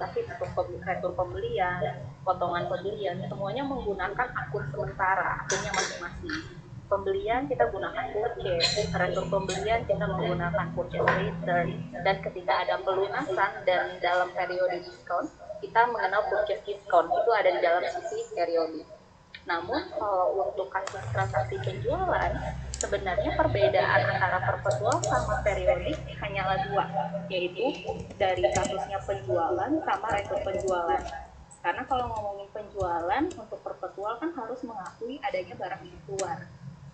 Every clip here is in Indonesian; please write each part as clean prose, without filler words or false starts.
tapi untuk retur pembelian, potongan pembelian, semuanya menggunakan akun sementara, akunnya masing-masing. Pembelian kita gunakan purchase, retur pembelian kita menggunakan purchase return, dan ketika ada pelunasan dan dalam periode diskon, kita mengenal purchase discount, itu ada di dalam sisi periode. Namun kalau untuk kasus transaksi penjualan, sebenarnya perbedaan antara perpetual sama periodik hanyalah dua, yaitu dari kasusnya penjualan sama retur penjualan. Karena kalau ngomongin penjualan, untuk perpetual kan harus mengakui adanya barang yang keluar.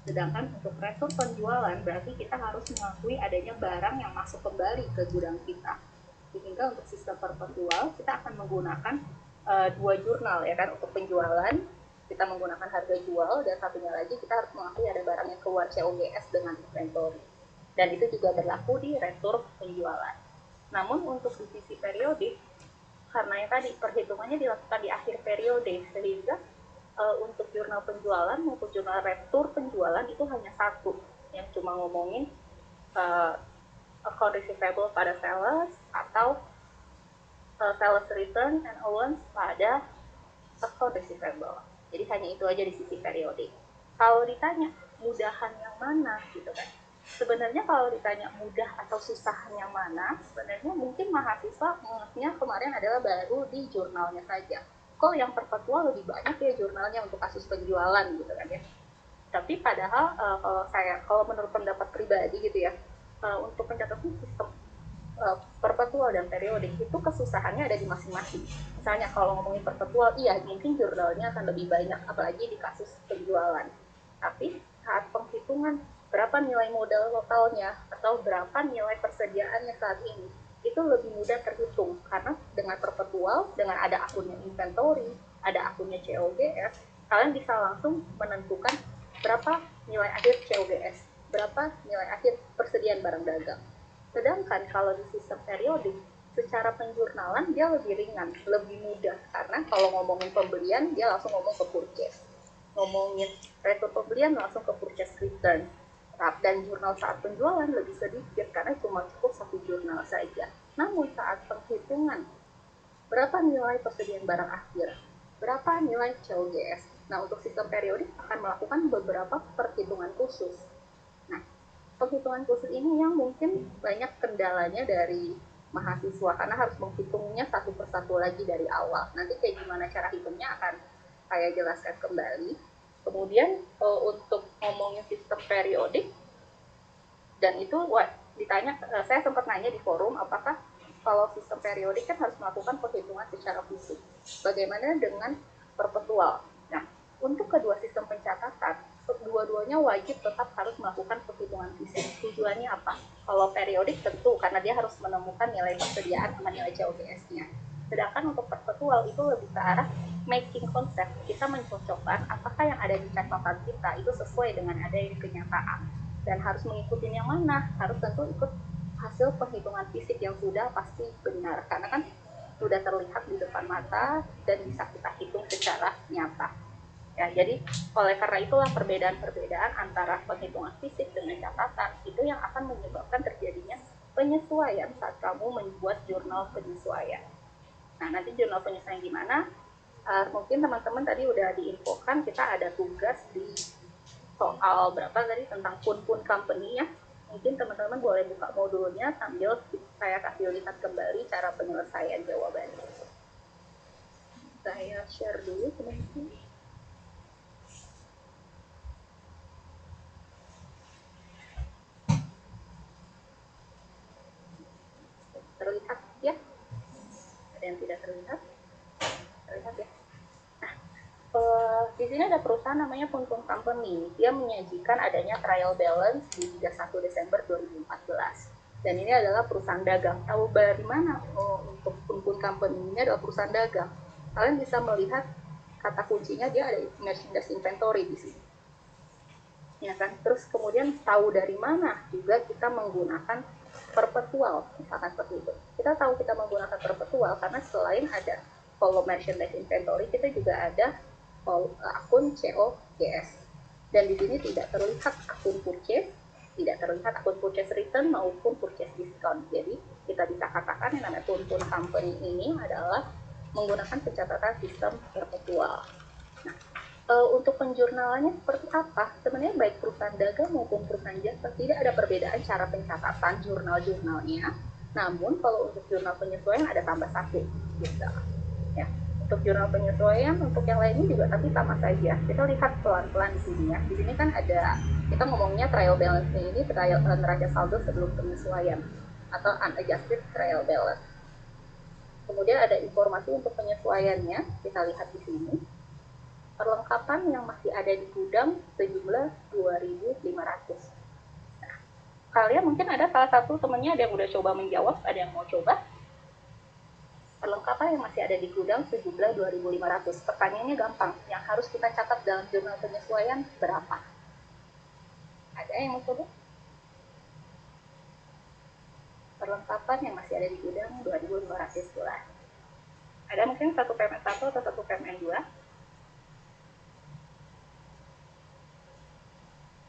Sedangkan untuk retur penjualan berarti kita harus mengakui adanya barang yang masuk kembali ke gudang kita. Sehingga untuk sistem perpetual kita akan menggunakan dua jurnal ya kan, untuk penjualan kita menggunakan harga jual, dan satunya lagi kita harus mengakui ada barang yang keluar COGS dengan inventory. Dan itu juga berlaku di retur penjualan. Namun untuk di sisi periodik, karena yang tadi perhitungannya dilakukan di akhir periode, sehingga untuk jurnal penjualan maupun jurnal retur penjualan itu hanya satu, yang cuma ngomongin account receivable pada sales atau sales return and allowance pada account receivable. Jadi hanya itu aja di sisi periodik. Kalau ditanya mudahan yang mana gitu kan, sebenarnya kalau ditanya mudah atau susah yang mana, sebenarnya mungkin mahasiswa mengingatnya kemarin adalah baru di jurnalnya saja. Kok yang perpetual lebih banyak ya jurnalnya untuk kasus penjualan gitu kan ya. Tapi padahal kalau menurut pendapat pribadi gitu ya, untuk pencatatan sistem perpetual dan periodik itu kesusahannya ada di masing-masing. Misalnya kalau ngomongin perpetual, iya mungkin jurnalnya akan lebih banyak, apalagi di kasus penjualan. Tapi saat penghitungan berapa nilai modal totalnya atau berapa nilai persediaannya saat ini, itu lebih mudah terhitung, karena dengan perpetual, dengan ada akunnya inventory, ada akunnya COGS, kalian bisa langsung menentukan berapa nilai akhir COGS, berapa nilai akhir persediaan barang dagang. Sedangkan kalau di sistem periodik, secara penjurnalan dia lebih ringan, lebih mudah, karena kalau ngomongin pembelian dia langsung ngomong ke purchase, ngomongin retur pembelian langsung ke purchase return. Dan jurnal saat penjualan lebih sedikit karena cuma cukup satu jurnal saja. Namun saat penghitungan berapa nilai persediaan barang akhir, berapa nilai COGS, nah untuk sistem periodik akan melakukan beberapa perhitungan khusus. Nah, penghitungan khusus ini yang mungkin banyak kendalanya dari mahasiswa, karena harus menghitungnya satu persatu lagi dari awal. Nanti kayak gimana cara hitungnya akan saya jelaskan kembali. Kemudian untuk ngomongin sistem periodik, dan itu ditanya, saya sempat nanya di forum, apakah kalau sistem periodik kan harus melakukan perhitungan secara fisik, bagaimana dengan perpetual? Nah, untuk kedua sistem pencatatan, dua-duanya wajib tetap harus melakukan perhitungan fisik. Tujuannya apa? Kalau periodik tentu karena dia harus menemukan nilai persediaan sama nilai COGS-nya. Sedangkan untuk perpetual itu lebih ke arah making concept. Kita mencocokkan apakah yang ada di catatan kita itu sesuai dengan ada di kenyataan. Dan harus mengikuti yang mana? Harus tentu ikut hasil perhitungan fisik yang sudah pasti benar. Karena kan sudah terlihat di depan mata dan bisa kita hitung secara nyata. Ya, jadi oleh karena itulah perbedaan-perbedaan antara penghitungan fisik dengan catatan itu yang akan menyebabkan terjadinya penyesuaian saat kamu membuat jurnal penyesuaian. Nah, nanti jurnal penyesuaian gimana? Mungkin teman-teman tadi udah diinfokan, kita ada tugas di soal berapa tadi tentang pun company ya. Mungkin teman-teman boleh buka modulnya sambil saya kasih lihat kembali cara penyelesaian jawabannya. Saya share dulu teman-teman. Terlihat ya? Ada yang tidak terlihat? Terlihat ya? Nah, di sini ada perusahaan namanya Pun Company. Dia menyajikan adanya trial balance di 31 Desember 2014. Dan ini adalah perusahaan dagang. Tahu dari mana untuk Pun Company ini adalah perusahaan dagang? Kalian bisa melihat kata kuncinya, dia ada merchandise inventory di sini. Ya kan? Terus kemudian tahu dari mana juga kita menggunakan perpetual, misalkan seperti itu. Kita tahu kita menggunakan perpetual karena selain ada column merchandise inventory, kita juga ada akun COGS. Dan di sini tidak terlihat akun purchase, tidak terlihat akun purchase return maupun purchase discount. Jadi kita bisa katakan yang namanya Tuntun Company ini adalah menggunakan pencatatan sistem perpetual. Nah, untuk penjurnalannya seperti apa? Sebenarnya baik perusahaan dagang maupun perusahaan jasa tidak ada perbedaan cara pencatatan jurnal-jurnalnya. Namun kalau untuk jurnal penyesuaian ada tambah satu, gitu. Ya. Untuk jurnal penyesuaian, untuk yang lainnya juga tapi sama saja. Kita lihat pelan-pelan di sini ya. Di sini kan ada, kita ngomongnya trial balance ini neraca saldo sebelum penyesuaian atau unadjusted trial balance. Kemudian ada informasi untuk penyesuaiannya, kita lihat di sini. Perlengkapan yang masih ada di gudang sejumlah 2.500. Nah, kalian mungkin ada salah satu temennya ada yang udah coba menjawab, ada yang mau coba? Perlengkapan yang masih ada di gudang sejumlah 2.500. Pertanyaannya gampang, yang harus kita catat dalam jurnal penyesuaian berapa? Ada yang mau coba? Perlengkapan yang masih ada di gudang 2.500 dolar. Ada mungkin satu PMN 1 atau satu PMN 2?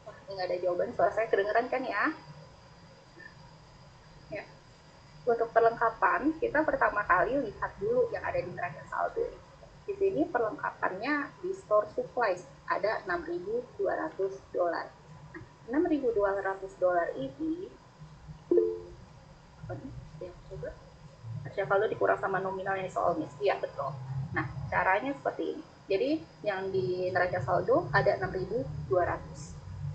Wah, ini nggak ada jawaban, suara saya kedengeran kan ya? Ya. Untuk perlengkapan, kita pertama kali lihat dulu yang ada di neraca saldo. Di sini perlengkapannya di store supplies ada 6.200 dolar. Nah, 6.200 dolar ini apa nih? Yang coba? Kalau dikurang sama nominalnya soal mis. Iya, betul. Nah, caranya seperti ini. Jadi, yang di neraca saldo ada 6.200.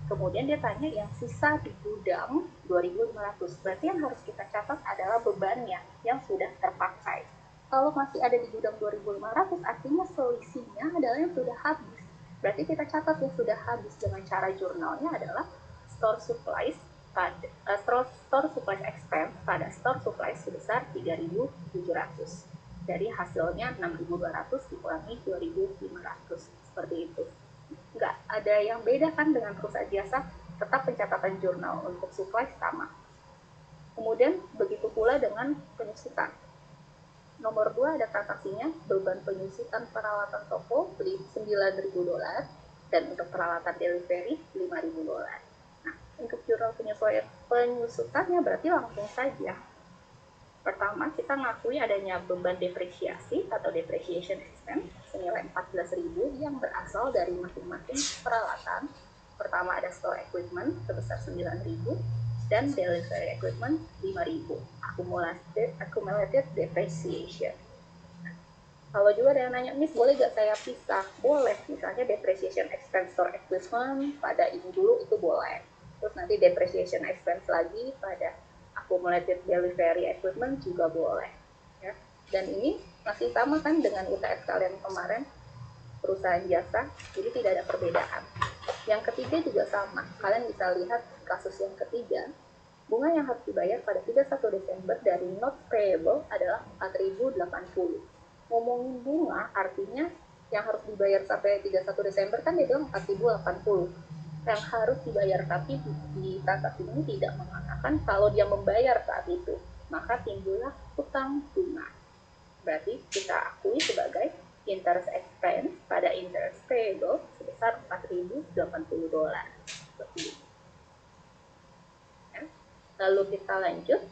Kemudian dia tanya yang sisa di gudang 2.500. Berarti yang harus kita catat adalah bebannya yang sudah terpakai. Kalau masih ada di gudang 2.500, artinya selisihnya adalah yang sudah habis. Berarti kita catat yang sudah habis dengan cara jurnalnya adalah store supplies pada store supplies expense pada store supplies sebesar 3.700. Dari hasilnya 6.200 dikurangi 2.500. Seperti itu. Nggak ada yang beda kan dengan perusahaan jasa, tetap pencatatan jurnal untuk supply sama. Kemudian begitu pula dengan penyusutan. Nomor 2 ada transaksinya, beban penyusutan peralatan toko beli 9.000 dolar dan untuk peralatan delivery 5.000 dolar. Nah, untuk jurnal penyusutannya berarti langsung saja. Pertama, kita ngakui adanya beban depresiasi atau depreciation expense senilai 14.000 yang berasal dari masing-masing peralatan. Pertama ada store equipment sebesar 9.000 dan delivery equipment 5.000. Accumulated depreciation. Nah, kalau juga ada yang nanya, Miss boleh gak saya pisah? Boleh, misalnya depreciation expense store equipment pada ini dulu itu boleh. Terus nanti depreciation expense lagi pada accumulated delivery equipment juga boleh ya. Dan ini masih sama kan dengan UTS kalian kemarin perusahaan jasa, jadi tidak ada perbedaan. Yang ketiga juga sama, kalian bisa lihat kasus yang ketiga, bunga yang harus dibayar pada 31 Desember dari note payable adalah 4.080. Ngomongin bunga artinya yang harus dibayar sampai 31 Desember kan dia bilang 4.080. Yang harus dibayar, tapi di transaksi ini tidak mengatakan kalau dia membayar saat itu, maka timbullah utang bunga. Berarti kita akui sebagai interest expense pada interest payable sebesar 4.080 dolar. Ya. Lalu kita lanjut,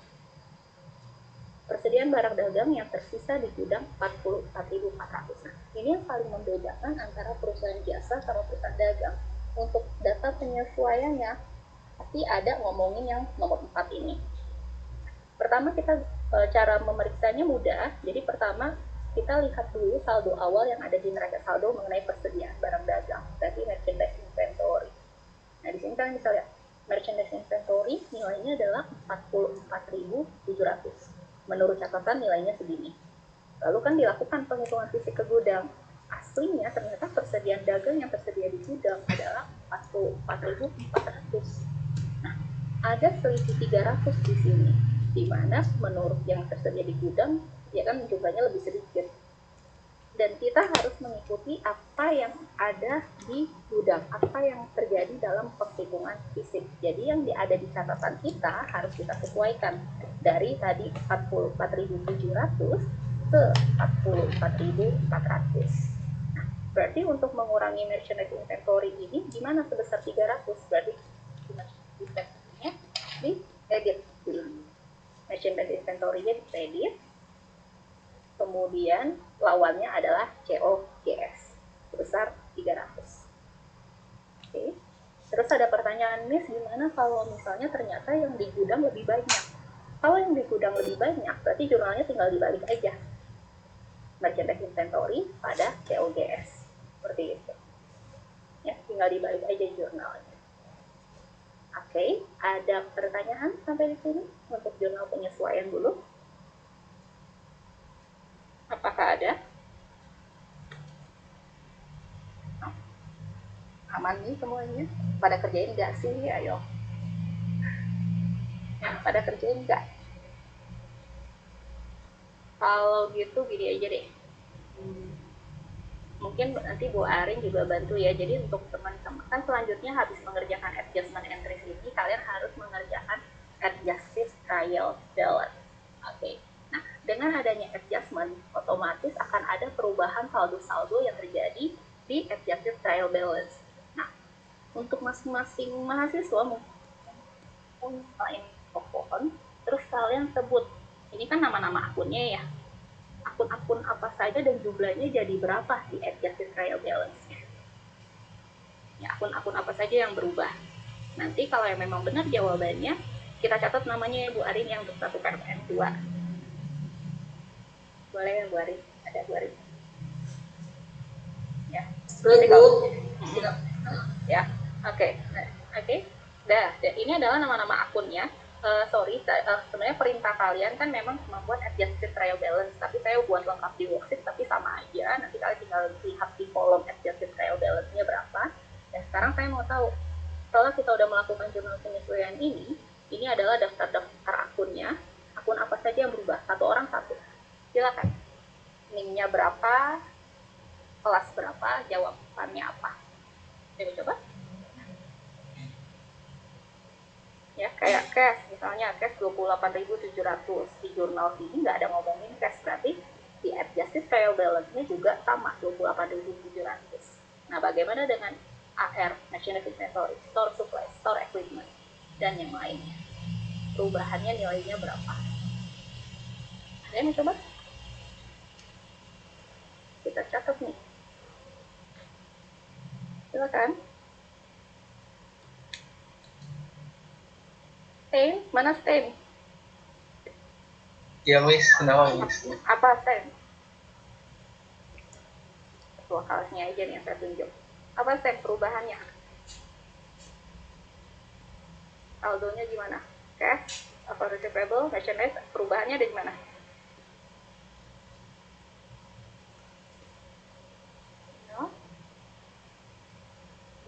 persediaan barang dagang yang tersisa di gudang 44.400. Nah, ini yang paling membedakan antara perusahaan jasa sama perusahaan dagang. Untuk data penyesuaiannya pasti ada ngomongin yang nomor 4 ini. Pertama kita cara memeriksanya mudah. Jadi pertama kita lihat dulu saldo awal yang ada di neraca saldo mengenai persediaan barang dagang, berarti merchandise inventory. Nah, di sini kalian bisa lihat merchandise inventory nilainya adalah 44.700. Menurut catatan nilainya segini. Lalu kan dilakukan penghitungan fisik ke gudang. Aslinya ternyata persediaan dagang yang tersedia di gudang adalah 44.400. Nah, ada selisih 300 di sini, di mana menurut yang tersedia di gudang, ya kan jumlahnya lebih sedikit. Dan kita harus mengikuti apa yang ada di gudang, apa yang terjadi dalam penghitungan fisik. Jadi yang ada di catatan kita harus kita sesuaikan dari tadi 44.700 ke 44.400. Berarti untuk mengurangi merchandise inventory ini gimana sebesar 300? Berarti diedit. Merchandise inventory-nya diedit. Kemudian lawannya adalah COGS sebesar 300. Oke. Terus ada pertanyaan, Miss, gimana kalau misalnya ternyata yang di gudang lebih banyak? Kalau yang di gudang lebih banyak, berarti jurnalnya tinggal dibalik aja. Merchandise inventory pada COGS. Seperti itu. Ya, tinggal dibalik aja jurnalnya. Oke, ada pertanyaan sampai di sini untuk jurnal penyesuaian dulu? Apakah ada? Aman nih semuanya? Pada kerjain nggak sih? Ayo. Ya, pada kerjain nggak? Kalau gitu gini aja deh. Mungkin nanti Bu Arin juga bantu ya. Jadi untuk teman-teman kan selanjutnya habis mengerjakan adjustment entries ini, kalian harus mengerjakan adjusted trial balance. Oke. Nah, dengan adanya adjustment, otomatis akan ada perubahan saldo-saldo yang terjadi di adjusted trial balance. Nah, untuk masing-masing mahasiswa mungkin pohon, terus kalian sebut, ini kan nama-nama akunnya ya, akun-akun apa saja dan jumlahnya jadi berapa di adjusted trial balance-nya. Ya, akun-akun apa saja yang berubah. Nanti kalau yang memang benar jawabannya, kita catat namanya ya Bu Arin yang untuk satu PMN 2. Boleh ya Bu Arin? Ada Bu Arin? Ya. Jadi kalau ya, oke. Oke. Dah, ini adalah nama-nama akunnya. Sebenarnya perintah kalian kan memang membuat adjusted trial balance, tapi saya buat lengkap di worksheet, tapi sama aja. Nanti kalian tinggal lihat di kolom adjusted trial balance-nya berapa. Dan sekarang saya mau tahu, setelah kita udah melakukan jurnal penyesuaian ini adalah daftar-daftar akunnya. Akun apa saja yang berubah? Satu orang satu. Silakan. NIM-nya berapa? Kelas berapa? Jawabannya apa? Coba coba. Ya, kayak cash, misalnya cash 28.700 di jurnal ini nggak ada ngomongin cash, berarti di adjusted trial balance-nya juga sama 28.700. Nah, bagaimana dengan AR, Merchandise Inventory, Store Supply, Store Equipment, dan yang lainnya? Perubahannya nilainya berapa? Saya mau coba. Kita catat nih. Silakan. Stain, mana Stain? Ya, Miss, kenapa, Miss? Apa Stain? Ketua kelasnya aja nih yang saya tunjuk. Apa Stain perubahannya? Saldonya gimana? Cash, apa receivable, merchandise, perubahannya ada di mana? No?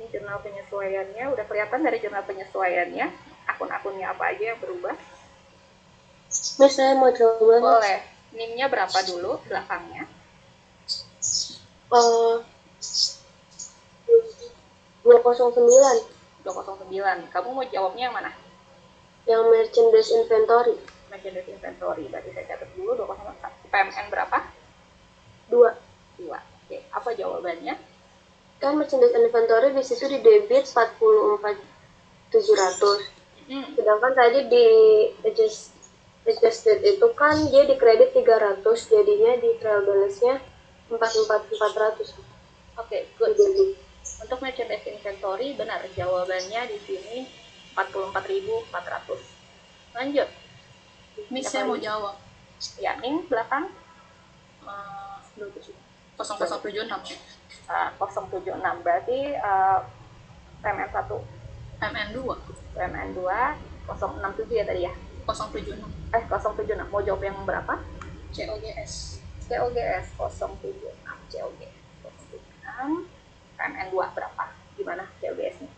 Ini jurnal penyesuaiannya, udah kelihatan dari jurnal penyesuaiannya akun-akunnya apa aja yang berubah. Miss, saya mau coba. Boleh. NIM-nya berapa dulu belakangnya? 209. 209. Kamu mau jawabnya yang mana? Yang merchandise inventory. Merchandise inventory. Berarti saya catat dulu 201. PMN berapa? 2. Oke, apa jawabannya? Kan merchandise inventory di situ di debit 44.700. Sedangkan tadi di adjusted itu kan dia di kredit 300, jadinya di trial balance-nya 44.400. Oke, good. Untuk merchandise inventory benar jawabannya di sini 44.400. Lanjut. Miss, saya mau jawab. Ya, NIM belakang 0076. 076 berarti PMN 1, PMN 2. PMN 2 067 ya tadi ya? 076. 076. Mau jawab yang berapa? COGS. COGS 076. COGS 076. PMN 2 berapa? Gimana COGS-nya?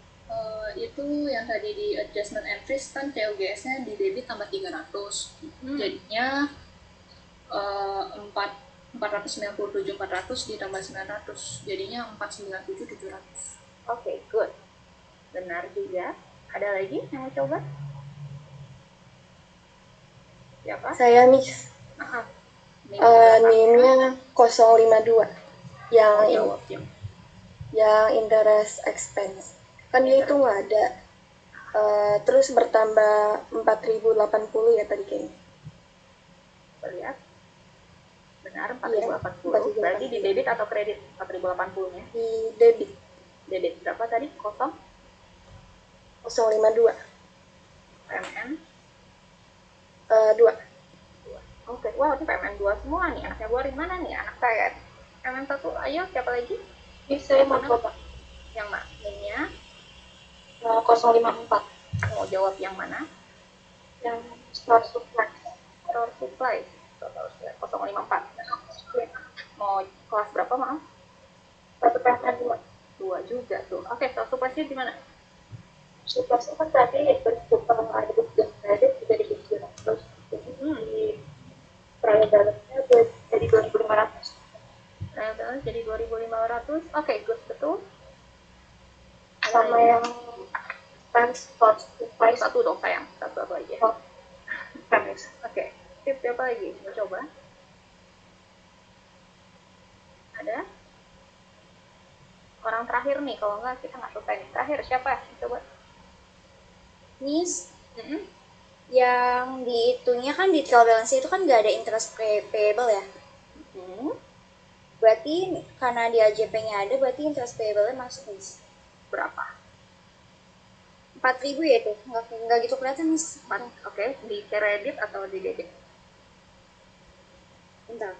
Itu yang tadi di adjustment entries kan COGS-nya di debit tambah 300. Jadinya 497.400 ditambah 900, jadinya 497.700. Oke, good. Benar juga. Ada lagi yang mau coba? Siapa? Saya, Miss. NIM-nya 052. Yang interest expense. Kan dia itu nggak ada. Terus bertambah 4080 ya tadi kayaknya. Kita lihat. Benar, Iya, 4080. Berarti di 4080. debit atau kredit 4080-nya? Di debit Debit berapa tadi? 052. PMN 2. Oke, wow, ini PMN 2 semua nih. Anaknya Buari mana nih? Anak saya. PMN 1, ayo siapa lagi? Ini saya mau coba. Yang mana? Ini 054. mau jawab yang mana? Yang store supply. Store supply. 054. Mau kelas berapa, maaf? 1 PMN 2. 2 juga tuh. Oke, store supply-nya di mana? Supply kan tadi bentuk ada bentuk kredit juga dibikin. Terus di trial balance-nya jadi 2.500. Trial balance jadi 2.500. Oke, good, betul. Sama yang spend store supply. Satu dong, sayang. Satu apa aja? Oke, tip apa lagi? Mau coba? Ada? Orang terakhir nih, kalau nggak kita nggak selesai nih. Terakhir, siapa? Coba. Miss, yang dihitungnya kan di trial balance itu kan nggak ada interest payable ya. Berarti karena di AJP-nya ada, berarti interest payable-nya masuk, Miss. Berapa? 4.000 ya itu? Nggak gitu kelihatan, Miss. Oke, di kredit atau di debit? Bentar.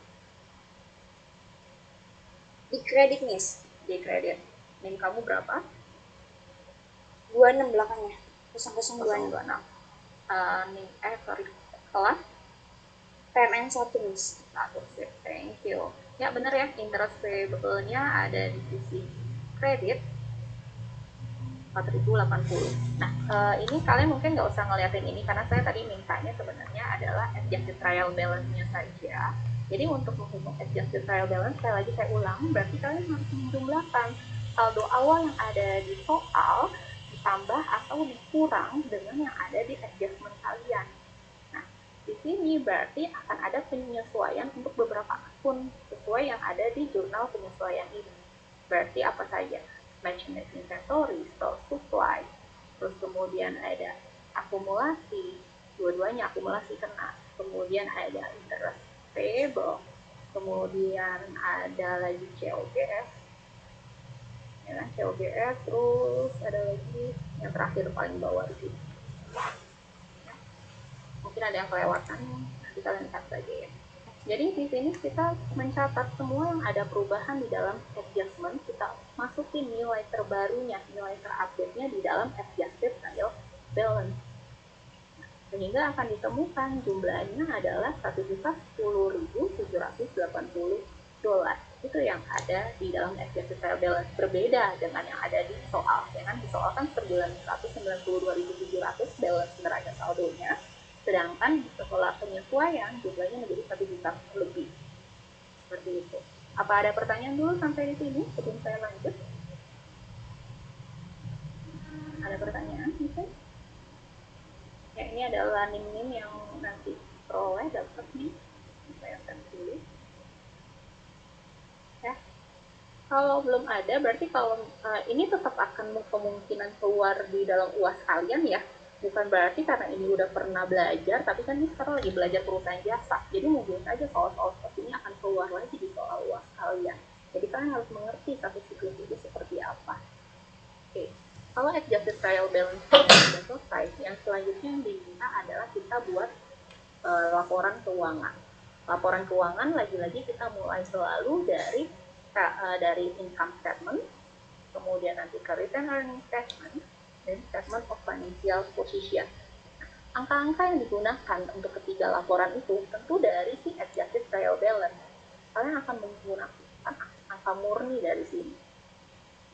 Di kredit, Miss. Di kredit. NIM kamu berapa? 26 belakangnya. 0026. 026. Kelas? PMN 1, Miss. 1, thank you. Ya benar ya, interest payable-nya ada di sisi kredit 4.080. Nah, ini kalian mungkin nggak usah ngeliatin ini karena saya tadi mintanya sebenarnya adalah adjusted trial balance-nya saja. Jadi untuk menghitung adjusted trial balance, sekali lagi saya ulang, berarti kalian harus menjumlahkan saldo awal yang ada di soal ditambah atau dikurang dengan yang ada di adjustment kalian. Nah, di sini berarti akan ada penyesuaian untuk beberapa akun sesuai yang ada di jurnal penyesuaian ini. Berarti apa saja? Management inventory, store supply, terus kemudian ada akumulasi, dua-duanya akumulasi kena, kemudian ada interest payable, kemudian ada lagi COGS, ya kan, COGS, terus ada lagi yang terakhir paling bawah di sini. Mungkin ada yang kelewatan, nanti kalian lihat saja ya. Jadi di sini kita mencatat semua yang ada perubahan di dalam adjustment, kita masukin nilai terbarunya, nilai terupdate-nya di dalam adjusted trial balance. Sehingga akan ditemukan jumlahnya adalah $1.10.780. Itu yang ada di dalam adjusted trial balance, berbeda dengan yang ada di soal. Ya kan, di soal kan 992.700 balance neraca saldonya. Sedangkan setelah penyesuaian jumlahnya menjadi 1 juta lebih. Seperti itu. Apa ada pertanyaan dulu sampai di sini sebelum saya lanjut? Ada pertanyaan mungkin? Ya, ini adalah NIM-NIM yang nanti peroleh dapat nih. Saya akan tulis. Ya. Kalau belum ada, berarti kalau ini tetap akan kemungkinan keluar di dalam UAS kalian ya. Bukan berarti karena ini udah pernah belajar, tapi kan ini sekarang lagi belajar perusahaan jasa. Jadi mungkin saja soal-soal seperti ini akan keluar lagi di soal UAS kalian. Jadi kalian harus mengerti satu siklus itu seperti apa. Oke, kalau adjusted trial balance sudah selesai, yang selanjutnya yang diminta adalah kita buat laporan keuangan. Laporan keuangan lagi-lagi kita mulai selalu dari income statement, kemudian nanti ke return earning statement, dan statement of financial position. Angka-angka yang digunakan untuk ketiga laporan itu tentu dari si adjusted trial balance. Kalian akan menggunakan angka murni dari sini.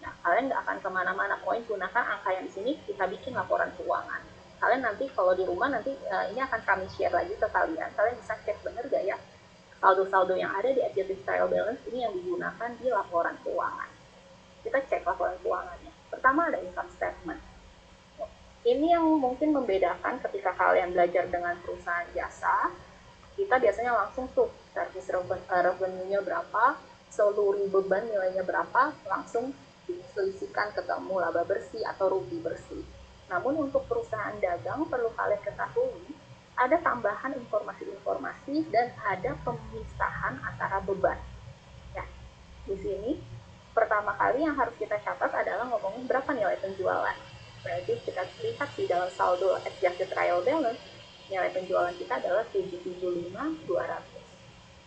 Nah, kalian nggak akan kemana-mana, pokoknya gunakan angka yang di sini kita bikin laporan keuangan. Kalian nanti kalau di rumah nanti ini akan kami share lagi ke kalian. Kalian bisa cek bener gak ya saldo-saldo yang ada di adjusted trial balance ini yang digunakan di laporan keuangan. Kita cek laporan keuangannya. Pertama ada income statement. Ini yang mungkin membedakan ketika kalian belajar dengan perusahaan jasa, kita biasanya langsung tuh service revenue-nya berapa, seluruh beban nilainya berapa, langsung diselisihkan ketemu laba bersih atau rugi bersih. Namun untuk perusahaan dagang perlu kalian ketahui, ada tambahan informasi-informasi dan ada pemisahan antara beban. Ya, di sini pertama kali yang harus kita catat adalah ngomongin berapa nilai penjualan. Berarti kita lihat di dalam saldo adjusted trial balance, nilai penjualan kita adalah 775.200.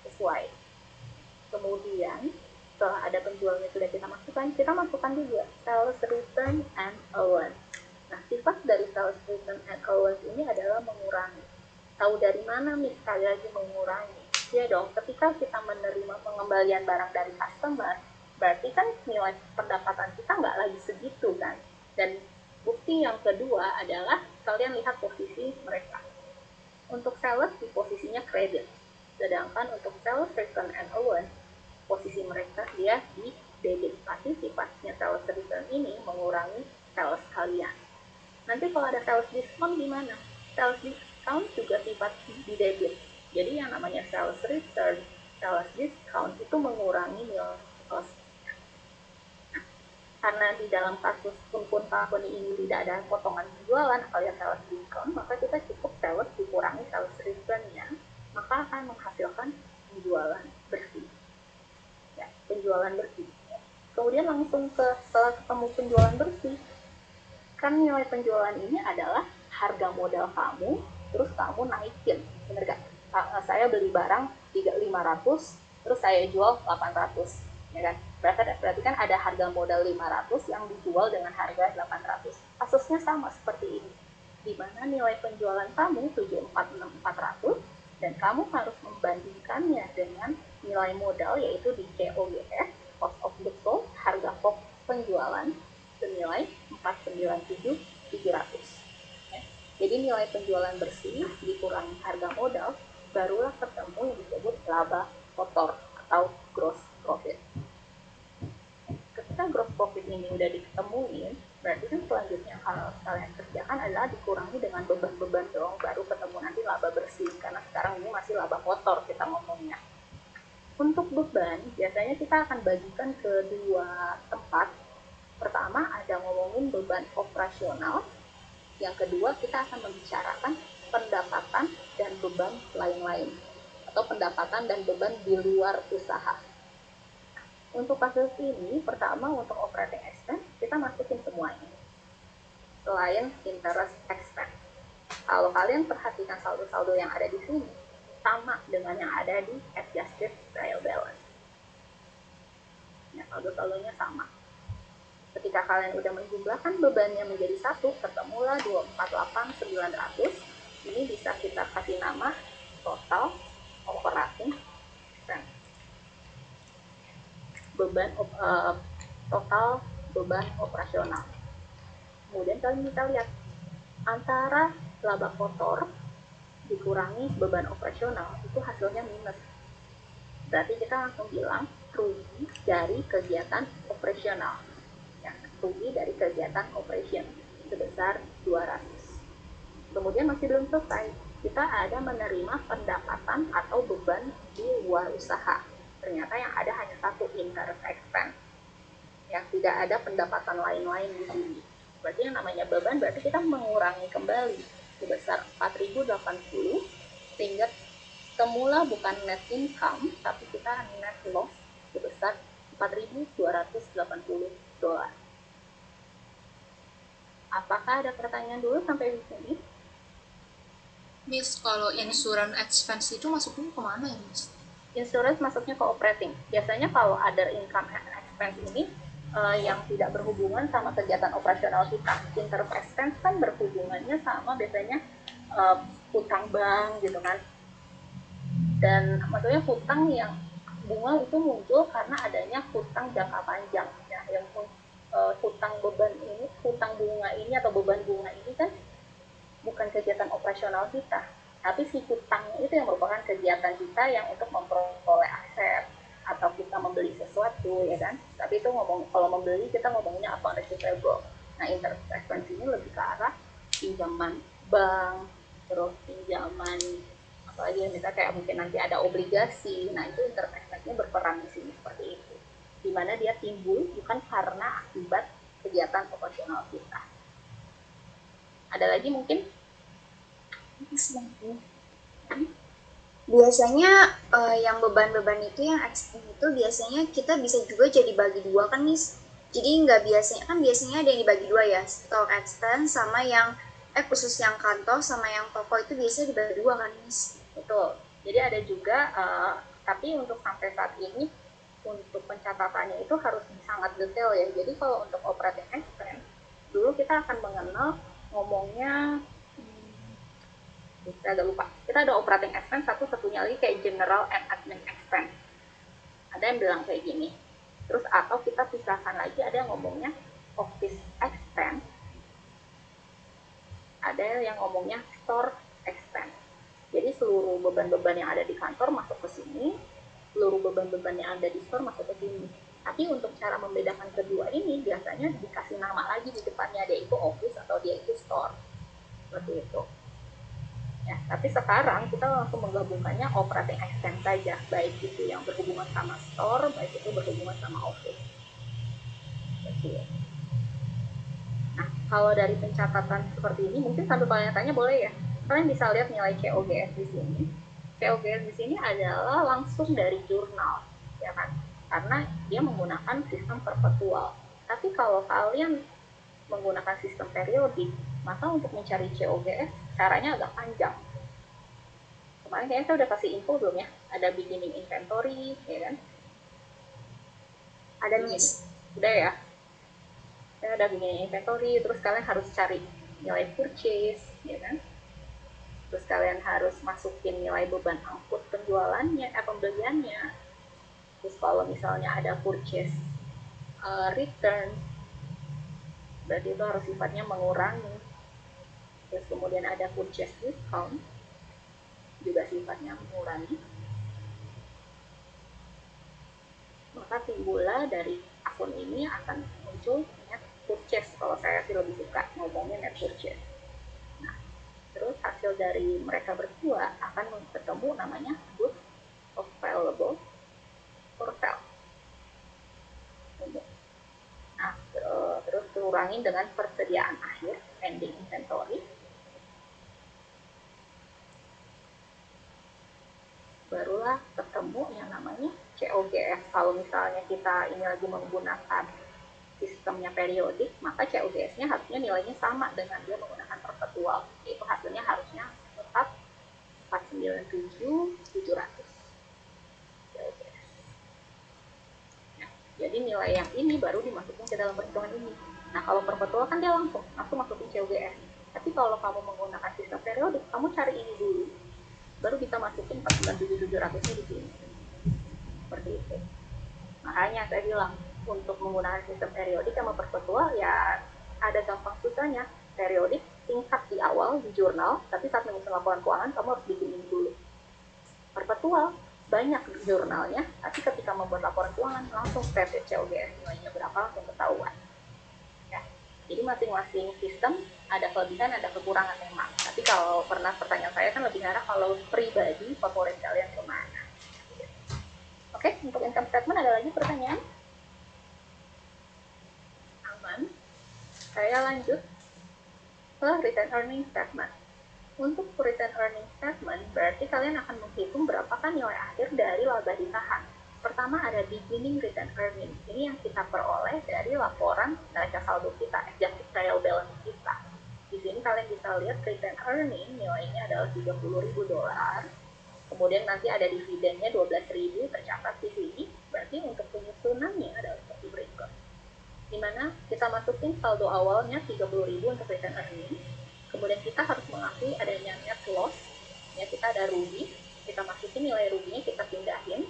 Sesuai. Kemudian setelah ada penjualan yang sudah kita masukkan juga sales return and allowance. Nah, sifat dari sales return and allowance ini adalah mengurangi. Tahu dari mana nih sekali lagi mengurangi? Ya dong, ketika kita menerima pengembalian barang dari customer, berarti kan nilai pendapatan kita nggak lagi segitu kan. Dan bukti yang kedua adalah kalian lihat posisi mereka. Untuk sales di posisinya kredit, sedangkan untuk sales return and allowance posisi mereka dia di debit. Pasti sifatnya sales return ini mengurangi sales kalian. Nanti kalau ada sales discount gimana? Sales discount juga sifat di debit. Jadi yang namanya sales return, sales discount itu mengurangi nilai cost. Karena di dalam kasus pun company ini tidak ada potongan penjualan alias sales discount, maka kita cukup sales dikurangi sales return-nya, maka akan menghasilkan penjualan bersih. Ya, penjualan bersih. Kemudian langsung setelah ketemu penjualan bersih, kan nilai penjualan ini adalah harga modal kamu, terus kamu naikin, bener gak? Saya beli barang 500, terus saya jual 800, ya kan? Berarti kan ada harga modal 500 yang dijual dengan harga 800. Kasusnya sama seperti ini, di mana nilai penjualan kamu 746.400 dan kamu harus membandingkannya dengan nilai modal yaitu di COGS, cost of goods sold, harga pokok penjualan senilai 497.700. Ya. Jadi nilai penjualan bersih dikurangi harga modal, barulah ketemu yang disebut laba kotor atau gross profit. Ketika gross profit ini udah diketemuin, berarti kan selanjutnya kalau kalian kerjakan adalah dikurangi dengan beban-beban dong, baru ketemu nanti laba bersih, karena sekarang ini masih laba kotor kita ngomongnya. Untuk beban, biasanya kita akan bagikan ke dua tempat. Pertama ada ngomongin beban operasional, yang kedua kita akan membicarakan pendapatan dan beban lain-lain, atau pendapatan dan beban di luar usaha. Untuk kasus ini, pertama untuk operating expense, kita masukin semuanya. Selain interest expense. Kalau kalian perhatikan saldo-saldo yang ada di sini, sama dengan yang ada di adjusted trial balance. Ya, saldo-saldonya sama. Ketika kalian udah menjumlahkan bebannya menjadi satu, ketemulah 248.900. Ini bisa kita kasih nama total operating expense. Total beban operasional. Kemudian kalian bisa lihat antara laba kotor dikurangi beban operasional itu hasilnya minus. Berarti kita langsung bilang rugi dari kegiatan operasional. Ya, rugi dari kegiatan operation sebesar 200. Kemudian masih belum selesai. Kita ada menerima pendapatan atau beban di luar usaha. Ternyata yang ada hanya satu interest expense. Yang tidak ada pendapatan lain-lain di sini. Berarti yang namanya beban berarti kita mengurangi kembali sebesar 4.080 sehingga semula bukan net income tapi kita net loss sebesar 4.280 dolar. Apakah ada pertanyaan dulu sampai di sini? Miss, kalau insurance expense itu masuknya kemana ya, Miss? Insurance masuknya ke operating. Biasanya kalau other income and expense ini yang tidak berhubungan sama kegiatan operasional kita. Interest expense kan berhubungannya sama biasanya hutang bank gitu kan. Dan maksudnya hutang yang bunga itu muncul karena adanya hutang jangka panjang. Ya, yang hutang beban ini, hutang bunga ini atau beban bunga ini kan bukan kegiatan operasional kita, tapi si hutang itu yang merupakan kegiatan kita yang untuk memperoleh aset atau kita membeli sesuatu, ya kan? Tapi itu kalau membeli kita ngomongnya account receivable. Nah, interest expense ini lebih ke arah pinjaman bank, terus pinjaman apalagi misalnya kayak mungkin nanti ada obligasi. Nah, itu interest expense-nya berperan di sini seperti itu. Di mana dia timbul bukan karena akibat kegiatan operasional kita. Ada lagi mungkin? Biasanya yang beban-beban itu yang ekstrim itu biasanya kita bisa juga jadi bagi dua kan Miss. Jadi nggak biasanya ada yang dibagi dua ya, store expense sama yang khusus yang kantor sama yang toko itu biasanya dibagi dua kan Miss. Betul. Jadi ada juga, tapi untuk sampai saat ini untuk pencatatannya itu harus sangat detail ya. Jadi kalau untuk operating expense dulu kita akan mengenal ngomongnya, saya agak lupa. Kita ada operating expense, satunya lagi kayak general and admin expense. Ada yang bilang kayak gini. Terus atau kita pisahkan lagi, ada yang ngomongnya office expense, ada yang ngomongnya store expense. Jadi seluruh beban-beban yang ada di kantor masuk ke sini, seluruh beban-beban yang ada di store masuk ke sini. Tapi untuk cara membedakan kedua ini biasanya dikasih nama lagi di depannya, dia itu office atau dia itu store. Seperti itu. Ya, tapi sekarang kita langsung menggabungkannya operating expense saja, baik itu yang berhubungan sama store, baik itu berhubungan sama office. Seperti itu. Nah, kalau dari pencatatan seperti ini, mungkin sambil kalian tanya boleh ya. Kalian bisa lihat nilai COGS di sini. COGS di sini adalah langsung dari jurnal, ya kan? Karena dia menggunakan sistem perpetual. Tapi kalau kalian menggunakan sistem periodik, maka untuk mencari COGS caranya agak panjang. Kemarin kayaknya saya udah kasih info belum ya? Ada beginning inventory, ya kan? Ada Miss. Udah ya? Saya udah beginning inventory, terus kalian harus cari nilai purchase, ya kan? Terus kalian harus masukin nilai beban angkut penjualannya, pembeliannya. Terus kalau misalnya ada purchase return, berarti itu harus sifatnya mengurangi. Terus kemudian ada purchase discount, juga sifatnya mengurangi. Maka timbullah dari akun ini akan muncul net purchase. Kalau saya sih lebih suka ngomongnya net purchase. Nah, terus hasil dari mereka berdua akan ketemu namanya goods available for sale. Nah, terus kurangin dengan persediaan akhir, ending inventory. Barulah ketemu yang namanya COGS. Kalau misalnya kita ini lagi menggunakan sistemnya periodik, maka COGS-nya harusnya nilainya sama dengan dia menggunakan perpetual, yaitu hasilnya harusnya tetap 497.700. Nah, jadi nilai yang ini baru dimasukkan ke dalam perhitungan ini. Nah, kalau perpetual kan dia langsung masukin COGS. Tapi kalau kamu menggunakan sistem periodik, kamu cari ini dulu, baru kita masukin 497.700-nya di sini. Seperti itu. Makanya saya bilang, untuk menggunakan sistem periodik sama perpetual ya ada gampang susahnya. Periodik singkat di awal di jurnal, tapi saat menyusun laporan keuangan kamu harus bikin ini dulu. Perpetual banyak jurnalnya, tapi ketika membuat laporan keuangan langsung state COGS nilainya berapa langsung ketahuan. Ya. Jadi masing-masing sistem ada kelebihan, ada kekurangan memang. Tapi kalau pernah pertanyaan saya kan lebih arah kalau pribadi favorit kalian kemana. Oke, untuk income statement ada lagi pertanyaan? Aman. Saya lanjut ke return earning statement. Untuk return earning statement, berarti kalian akan menghitung berapakah nilai akhir dari laba ditahan. Pertama ada beginning return earning. Ini yang kita peroleh dari laporan neraca saldo kita, adjusted trial balance kita. Di sini kalian bisa lihat return earning nilainya adalah $30.000. Kemudian nanti ada dividennya 12.000 tercatat di sini. Berarti untuk penyusunannya adalah seperti berikut. Dimana kita masukin saldo awalnya 30.000 untuk return earning. Kemudian kita harus mengakui adanya net loss. Ya, kita ada rugi. Kita masukin nilai ruginya, kita pindahin.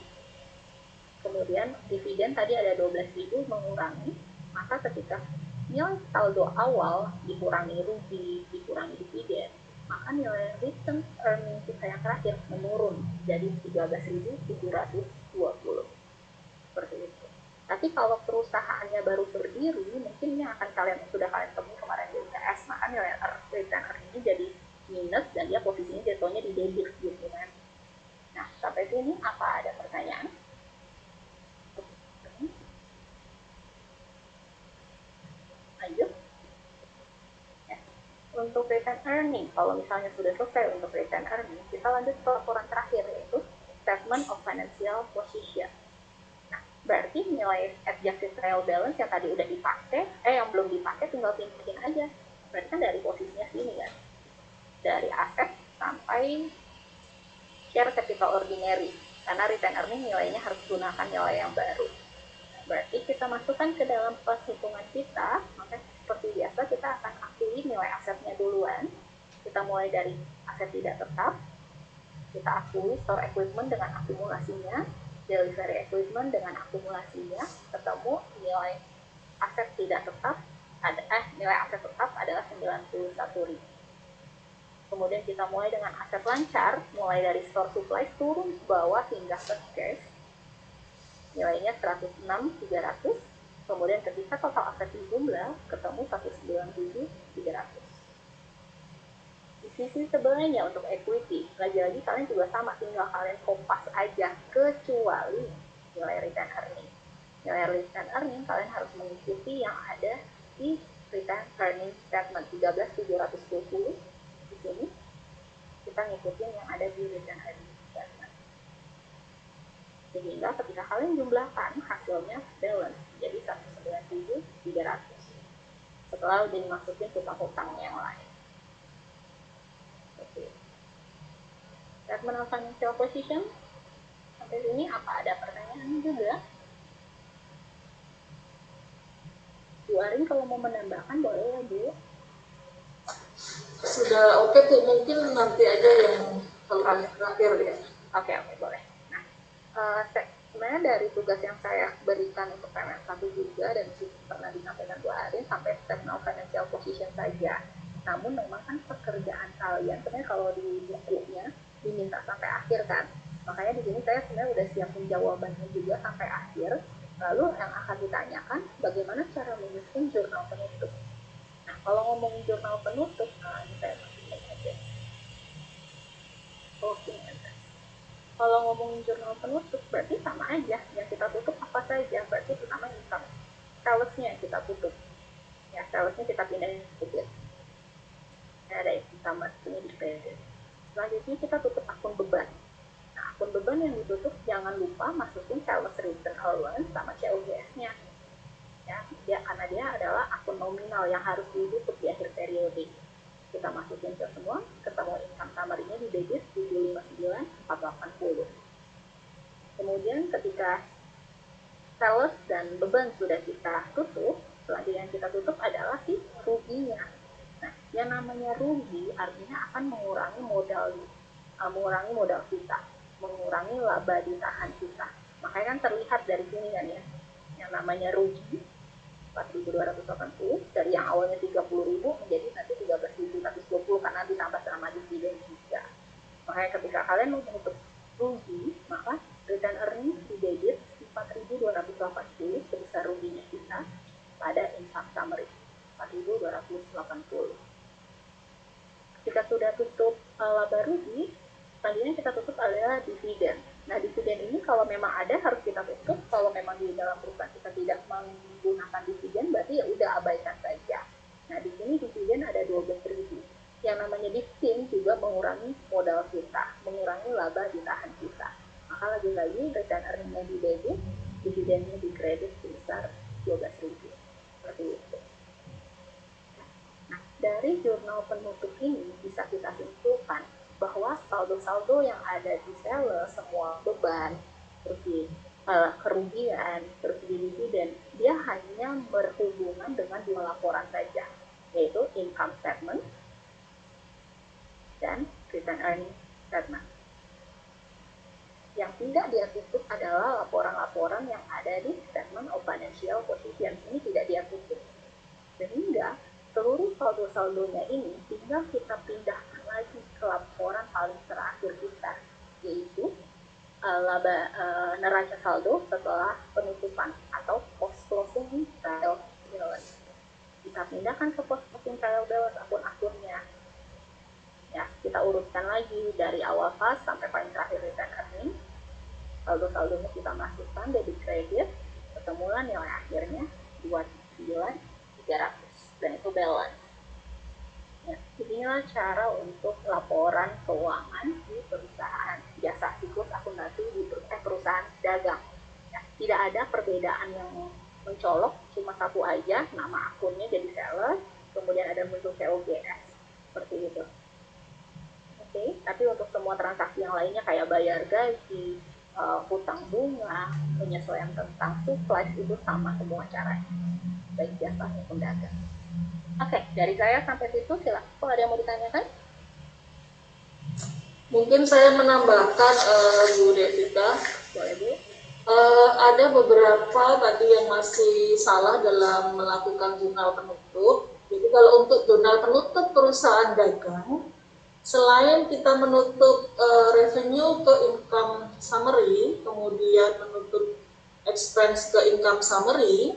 Kemudian dividen tadi ada 12.000 mengurangi. Maka ketika nilai saldo awal dikurangi rugi, dikurangi dividen, maka nilai return earning kita yang terakhir menurun jadi 13.720. Seperti itu. Tapi kalau perusahaannya baru berdiri, mungkin ini akan sudah kalian temui kemarin di UTS, maka nilai return earning ini jadi minus dan dia posisinya jatuhnya di debit gitu kan. Nah, sampai sini apa ada pertanyaan? Lanjut. Ya. untuk return earning, kalau misalnya sudah selesai untuk return earning, kita lanjut ke laporan terakhir, yaitu statement of financial position. Nah, berarti nilai adjusted trial balance yang tadi udah dipakai, yang belum dipakai tinggal pindahin aja. Berarti kan dari posisinya sini kan, dari aset sampai share capital ordinary, karena return earning nilainya harus gunakan nilai yang baru. Berarti kita masukkan ke dalam perhitungan kita, maka seperti biasa kita akan akui nilai asetnya duluan. Kita mulai dari aset tidak tetap, kita akui store equipment dengan akumulasinya, delivery equipment dengan akumulasinya, ketemu nilai aset tidak tetap, nilai aset tetap adalah 91.000. Kemudian kita mulai dengan aset lancar, mulai dari store supplies turun ke bawah hingga ke cash, nilainya 106.300. Kemudian ketika total aset dijumlah, ketemu 197.300. Di sisi sebelahnya untuk equity, lagi-lagi kalian juga sama, tinggal kalian kompas aja, kecuali nilai return earning. Nilai return earning kalian harus mengikuti yang ada di return earning statement 13.720. Di sini kita ngikutin yang ada di return earning statement. Sehingga ketika kalian jumlahkan, hasilnya balance jadi 197.300 setelah udah dimasukin hutang-hutang yang lain. Oke. Statement of financial position sampai sini apa ada pertanyaan juga? Bu Arin kalau mau menambahkan boleh ya Bu. Sudah oke tuh, mungkin nanti aja yang kalau terakhir ya. Oke, boleh. Sebenarnya dari tugas yang saya berikan untuk PMR1 juga, dan pernah disampaikan Bu Arin, sampai statement of financial position saja. Namun memang kan pekerjaan kalian sebenarnya kalau di bukunya diminta sampai akhir kan. Makanya di sini saya sebenarnya udah siapin jawabannya juga sampai akhir. Lalu yang akan ditanyakan, bagaimana cara menyusun jurnal penutup. Nah, kalau ngomongin jurnal penutup, ini saya masukin aja. Closing address. Kalau ngomongin jurnal penutup, berarti sama aja. Yang kita tutup apa saja, berarti pertama income. Salesnya kita tutup. Ya, salesnya kita pindahin sedikit. Ada income, ini di kredit. Selanjutnya kita tutup akun beban. Nah, akun beban yang ditutup, jangan lupa masukin sales return allowance sama COGS-nya. Ya, karena dia adalah akun nominal yang harus ditutup di akhir periode. Kita masukin ke semua, ketemu income summary-nya di debit 759.480. Kemudian ketika sales dan beban sudah kita tutup, selanjutnya yang kita tutup adalah si ruginya. Nah, yang namanya rugi artinya akan mengurangi modal kita, mengurangi laba ditahan kita. Makanya kan terlihat dari sini kan ya, yang namanya rugi 4.280 dari yang awalnya 30.000 menjadi nanti 13.120 karena ditambah sama dividen juga. Makanya ketika kalian menutup rugi, maka return earning di debit 4.280 sebesar ruginya kita pada income summary 4.280. Ketika sudah tutup laba rugi, selanjutnya kita tutup adalah dividen. Nah, dividen ini kalau memang ada harus kita tutup. Kalau memang di dalam perusahaan kita tidak menggunakan dividen, berarti ya udah abaikan saja. Nah, di sini dividen ada 12.000. Yang namanya dividen juga mengurangi modal kita, mengurangi laba ditahan kita. Maka lagi-lagi return earning-nya di debit, dividennya di kredit sebesar 12.000. Seperti itu. Nah, dari jurnal penutup ini bisa kita simpulkan bahwa saldo-saldo yang ada di sales, semua beban, terus di kerugian, terus di dividen, dia hanya berhubungan dengan dua laporan saja, yaitu income statement dan return earning statement. Yang tidak dia tutup adalah laporan-laporan yang ada di statement of financial position. Ini tidak dia tutup. Sehingga seluruh saldo-saldonya ini tinggal kita pindahkan lagi ke laporan paling terakhir kita, yaitu neraca saldo setelah penutupan atau post closing trial balance. Kita pindahkan ke post closing trial balance akun-akunnya. Ya, kita urutkan lagi dari awal pas sampai paling terakhir return earning. Saldo-saldonya kita masukkan debit kredit, ketemulah nilai akhirnya 29.300. Dan itu balance. Ya, di inilah cara untuk laporan keuangan di perusahaan jasa siklus akuntansi di perusahaan dagang. Ya, tidak ada perbedaan yang mencolok, cuma satu aja, nama akunnya jadi seller, kemudian ada muncul COGS, seperti itu. Oke, tapi untuk semua transaksi yang lainnya kayak bayar gaji, hutang bunga, penyesuaian tentang supply itu sama semua caranya, baik jasa maupun dagang. Oke, dari saya sampai situ silakan. Kalau ada yang mau ditanyakan? Mungkin saya menambahkan Bu Devita. Boleh Bu. Ada beberapa tadi yang masih salah dalam melakukan jurnal penutup. Jadi kalau untuk jurnal penutup perusahaan dagang, selain kita menutup revenue ke income summary, kemudian menutup expense ke income summary,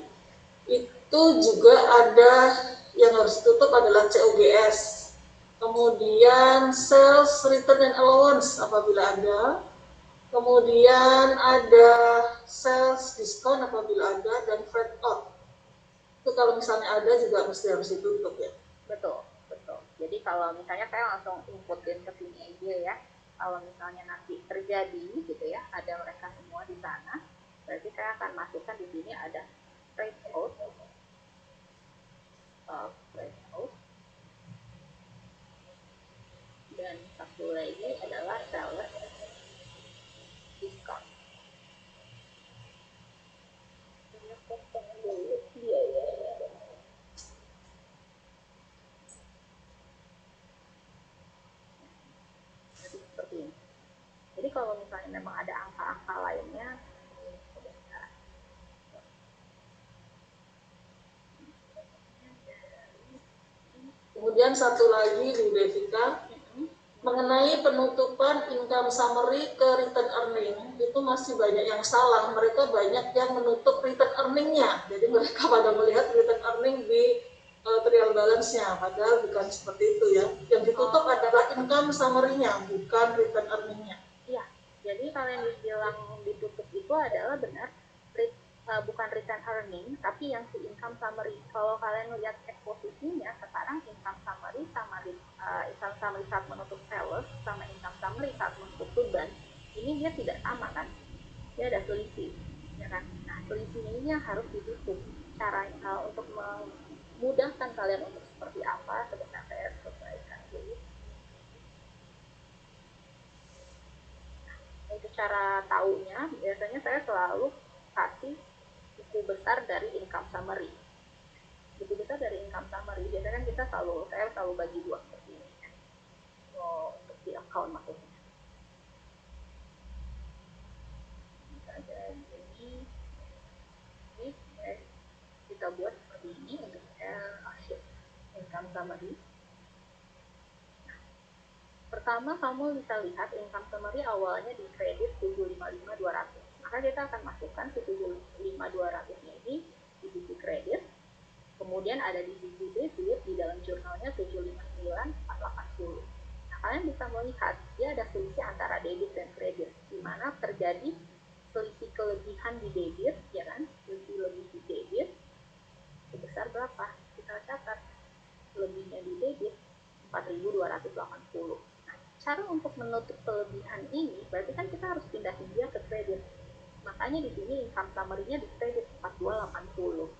itu juga ada yang harus ditutup adalah COGS. Kemudian sales return and allowance apabila ada. Kemudian ada sales diskon apabila ada, dan freight out. Itu kalau misalnya ada juga mesti harus ditutup ya. Betul, betul. Jadi kalau misalnya saya langsung inputin ke sini aja ya. Kalau misalnya nanti terjadi gitu ya, ada mereka semua di sana, berarti saya akan masukkan di sini ada freight out, dan satu lagi adalah sales diskon. Seperti ini. Jadi kalau misalnya memang ada angka-angka lainnya, kemudian satu lagi Bu Devika, mengenai penutupan income summary ke return earning, itu masih banyak yang salah. Mereka banyak yang menutup return earningnya, jadi mereka pada melihat return earning di trial balance-nya, padahal bukan seperti itu ya. Yang ditutup adalah income summary-nya, bukan return earning-nya. Iya, jadi kalau yang dibilang ditutup itu adalah benar, bukan return earning, tapi yang si income summary. Kalau kalian lihat eksposisinya, sekarang income summary sama income summary saat menutup sales sama income summary saat menutup beban, ini dia tidak sama kan? Dia ada selisih, ya kan? Nah, selisihnya ini yang harus ditutup. Caranya untuk memudahkan kalian untuk seperti apa, sebenarnya saya selesaikan dulu. Untuk cara taunya, biasanya saya selalu kasih buku besar dari income summary. Buku besar dari income summary, biasanya kan saya selalu bagi dua seperti ini. Untuk di account maksudnya. Jadi, kita buat seperti ini untuk income summary. Pertama, kamu bisa lihat income summary awalnya di kredit 755.200. Maka kita akan masukkan 755.200 ini di sisi kredit. Kemudian ada di sisi debit di dalam jurnalnya 759.480. Nah, kalian bisa melihat dia ada selisih antara debit dan kredit, di mana terjadi selisih kelebihan di debit, ya kan? Selisih lebih di debit sebesar berapa? Kita catat lebihnya di debit 4.280. Cara untuk menutup kelebihan ini berarti kan kita harus pindahin dia ke kredit. Makanya di sini income summary-nya di kredit 4280.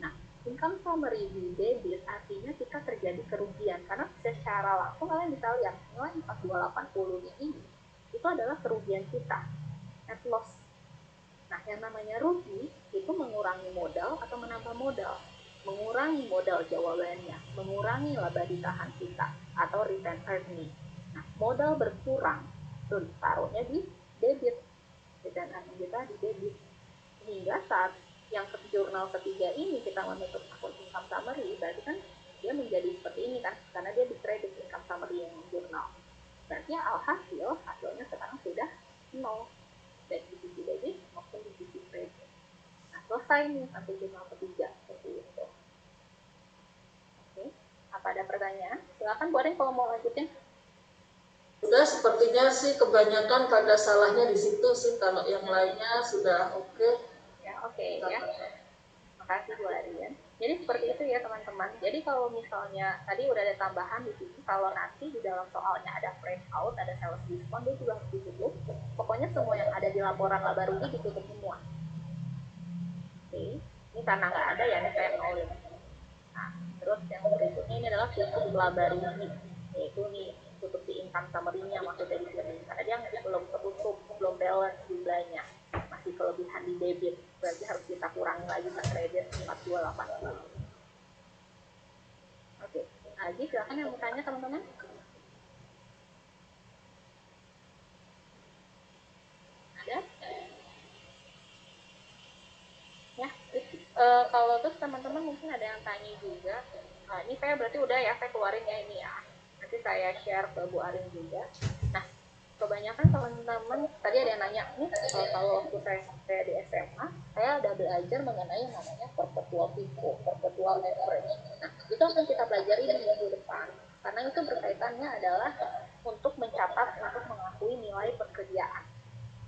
Nah, income summary di debit artinya kita terjadi kerugian karena secara langsung kalian bisa lihat nilai 4280-nya ini itu adalah kerugian kita, net loss. Nah, yang namanya rugi itu mengurangi modal atau menambah modal. Mengurangi modal jawabannya, mengurangi laba ditahan kita atau return earning. Nah, modal berkurang, tuh taruhnya di debit, return earning kita di debit. Hingga saat yang ke jurnal ketiga ini kita menutup akun income summary, berarti kan dia menjadi seperti ini kan, karena dia di kredit income summary yang jurnal. Berarti hasilnya sekarang sudah 0, baik di sisi debit maupun di sisi kredit. Nah, selesai nih sampai jurnal ketiga, seperti itu. Oke, apa ada pertanyaan? Silakan Bu Arin kalau mau lanjutin. Sudah, sepertinya sih kebanyakan pada salahnya di situ sih, kalau yang lainnya sudah oke. Ya, oke ya. Makasih Bu Arian. Jadi seperti itu ya teman-teman. Jadi kalau misalnya tadi udah ada tambahan di sini, kalau nanti di dalam soalnya ada fresh out, ada sales diskon, dia juga harus ditutup. Pokoknya semua yang ada di laporan laba rugi ditutup semua. Oke, ini karena nggak ada ya, ini saya nolin. Nah, terus yang berikutnya ini adalah tutup laba rugi, yaitu nih tutup di income summary-nya maksudnya di sini. Karena dia belum tertutup, belum balance jumlahnya, masih kelebihan di debit, berarti harus kita kurangi lagi ke kredit 4280. Oke, lagi silakan yang bertanya teman-teman. Ada? Ya, kalau terus teman-teman mungkin ada yang tanya juga. Ini saya berarti udah ya, saya keluarin ya ini ya. Nanti saya share ke Bu Arin juga. Nah, kebanyakan teman-teman tadi ada yang nanya nih, kalau waktu saya di SMA, saya udah belajar mengenai yang namanya perpetual FIFO, perpetual average. Nah, itu akan kita pelajari di minggu depan. Karena itu berkaitannya adalah untuk mencatat, untuk mengakui nilai pekerjaan.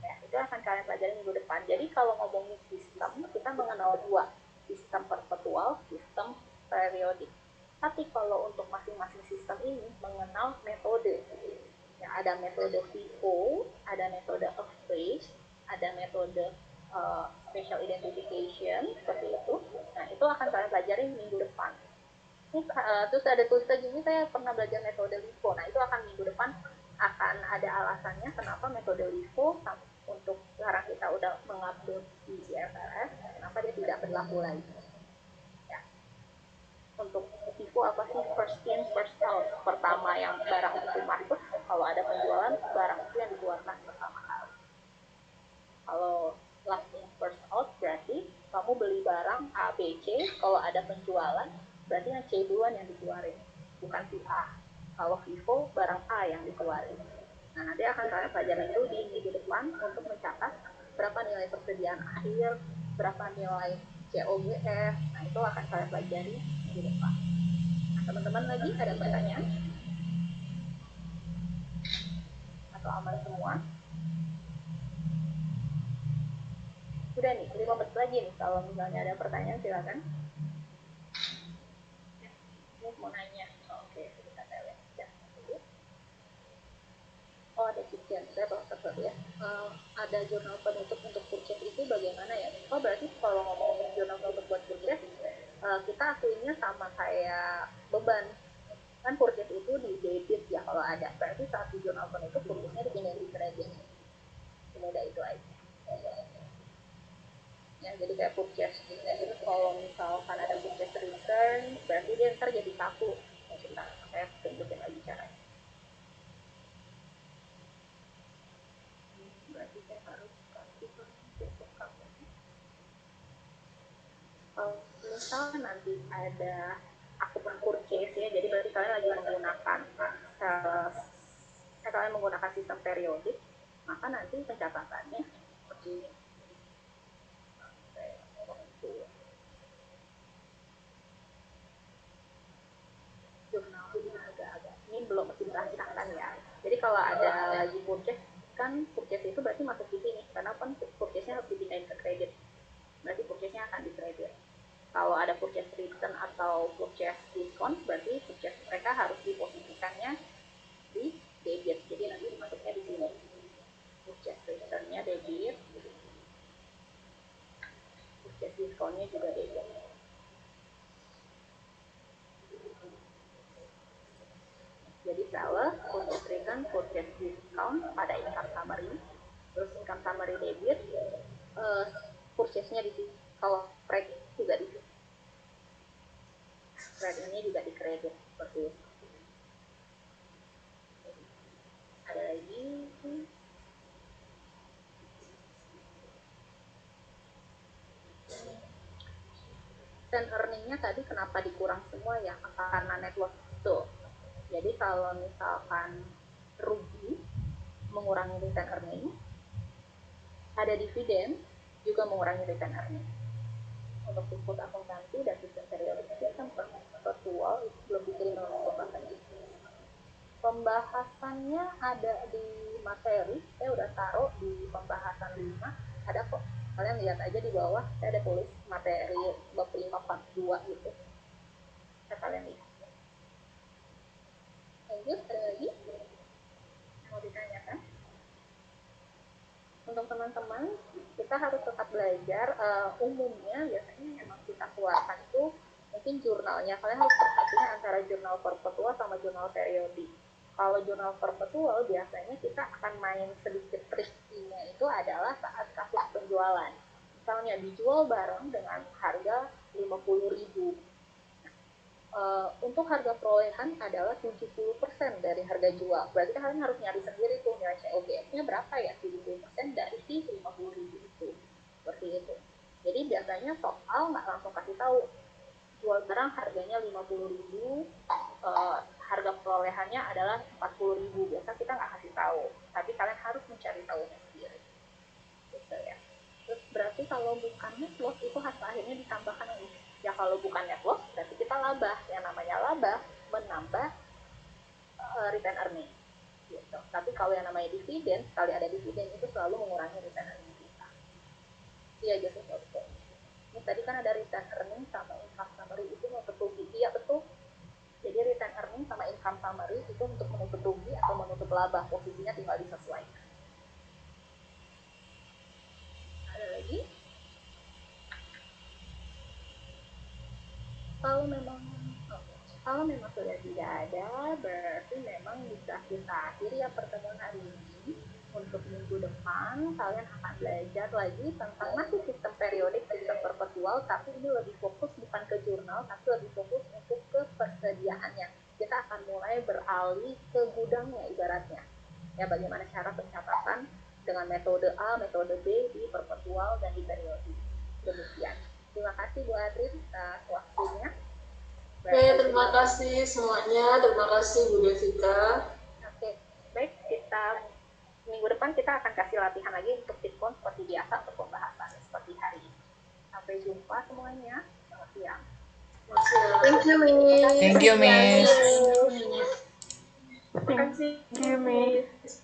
Ya, itu akan kalian pelajari minggu depan. Jadi kalau ngomongin sistem, kita mengenal dua, sistem perpetual, sistem periodik. Tapi kalau untuk masing-masing sistem ini mengenal metode. Ya, ada metode FIFO, ada metode average, ada metode special identification, seperti itu. Nah, itu akan kalian pelajari minggu depan. Terus ada tulisan gini, saya pernah belajar metode LIFO. Nah, itu akan minggu depan akan ada alasannya kenapa metode LIFO untuk sekarang kita udah mengupload di IFRS, kenapa dia tidak berlaku lagi. Ya. Untuk LIFO apa sih? First in, first out. Pertama yang barang itu masuk, kalau ada penjualan, barang itu yang dikeluarkan pertama kali. Kalau last in, first out berarti kamu beli barang A, B, C, kalau ada penjualan, berarti yang C duluan yang dikeluarin, bukan si A. Kalau FIFO, barang A yang dikeluarin. Nah, nanti akan kalian pelajari itu di minggu depan untuk mencatat berapa nilai persediaan akhir, berapa nilai COGS. Nah, itu akan kalian pelajari minggu depan. Nah, teman-teman lagi ada pertanyaan? Atau aman semua? Udah nih, 5 menit lagi nih. Kalau misalnya ada pertanyaan, silakan. Mau nanya. Oke, kita lihat ya. Oh, ada kitchen, saya baru tepat ya. Ada jurnal penutup untuk purchase itu bagaimana ya? Oh, berarti kalau ngomongin jurnal penutup buat purchase, kita akuinnya sama kayak beban. Kan purchase itu di debit ya kalau ada. Berarti saat di jurnal penutup, purchase-nya dipindahin di kredit. Semudah itu aja. Ya, jadi kayak purchase. Terus kalau misalkan ada purchase return, berarti dia ntar jadi satu. Ya, saya tunjukin lagi caranya. Berarti saya harus kasih untuk kamu. Misalkan nanti ada akun purchase ya, jadi berarti kalian lagi menggunakan kalian menggunakan sistem periodik, maka nanti pencatatannya seperti ini. Jurnal ini agak-agak ini belum dirasakan ya. Jadi kalau ada lagi purchase, kan purchase itu berarti masuk di sini karena kan purchase-nya harus dipindahin ke kredit. Berarti purchase-nya akan di kredit. Kalau ada purchase return atau purchase diskon, berarti purchase mereka harus diposisikannya di debit. Jadi nanti masuknya di sini. Purchase return-nya debit, purchase diskonnya juga debit. Jadi seller, purchase return, purchase discount pada income summary, terus income summary debit, purchase-nya di sini. Kalau spread juga di sini. Spread ini juga di kredit seperti itu. Ada lagi. Dan earning-nya tadi kenapa dikurang semua ya? Karena net loss itu. Jadi kalau misalkan rugi mengurangi return earning, ada dividen juga mengurangi return earning. Untuk input akuntansi dan sistem periodik sistem perpetual itu belum diterima oleh pembahasannya. Pembahasannya ada di materi, saya udah taruh di pembahasan 5, ada kok. Kalian lihat aja di bawah, saya ada tulis materi bab 5 part 2 gitu. Bisa kalian lihat. Lanjut, ada lagi yang mau ditanyakan? Untuk teman-teman, kita harus tetap belajar. Umumnya biasanya memang kita keluarkan itu mungkin jurnalnya. Kalian harus perhatikan antara jurnal perpetual sama jurnal periodik. Kalau jurnal perpetual biasanya kita akan main sedikit triknya itu adalah saat kasus penjualan. Misalnya dijual barang dengan harga 50.000. Untuk harga perolehan adalah 70% dari harga jual. Berarti kalian harus nyari sendiri tuh nilai COGS-nya berapa ya, 70% dari si 50.000 itu. Seperti itu. Jadi biasanya soal nggak langsung kasih tahu jual barang harganya 50.000, harga perolehannya adalah 40.000. Biasa kita nggak kasih tahu, tapi kalian harus mencari tahunya sendiri. Gitu ya. Terus berarti kalau bukan net loss itu hasil akhirnya ditambahkan ini. Ya kalau bukan net loss berarti kita laba. Yang namanya laba menambah return earning. Gitu. Tapi kalau yang namanya dividen, sekali ada dividen itu selalu mengurangi return earning kita. Iya gitu. Ini tadi kan ada return earning sama income summary itu menutup rugi. Iya betul. Jadi return earning sama income summary itu untuk menutup rugi atau menutup laba. Posisinya tinggal disesuaikan. Ada lagi? Kalau memang sudah tidak ada, berarti memang bisa kita akhiri ya pertemuan hari ini. Untuk minggu depan, kalian akan belajar lagi tentang masih sistem periodik, sistem perpetual, tapi ini lebih fokus bukan ke jurnal, tapi lebih fokus untuk ke persediaannya. Kita akan mulai beralih ke gudangnya ibaratnya. Ya, bagaimana cara pencatatan dengan metode A, metode B di perpetual dan di periodik. Demikian. Terima kasih Bu Adrin atas waktunya. Oke, terima kasih semuanya. Terima kasih Bu Devika. Oke, baik. Kita minggu depan kita akan kasih latihan lagi untuk sitcom seperti biasa untuk pembahasan seperti hari ini. Sampai jumpa semuanya. Selamat siang. Thank you, Miss. Thank you, Miss. Terima kasih. Thank you, Miss.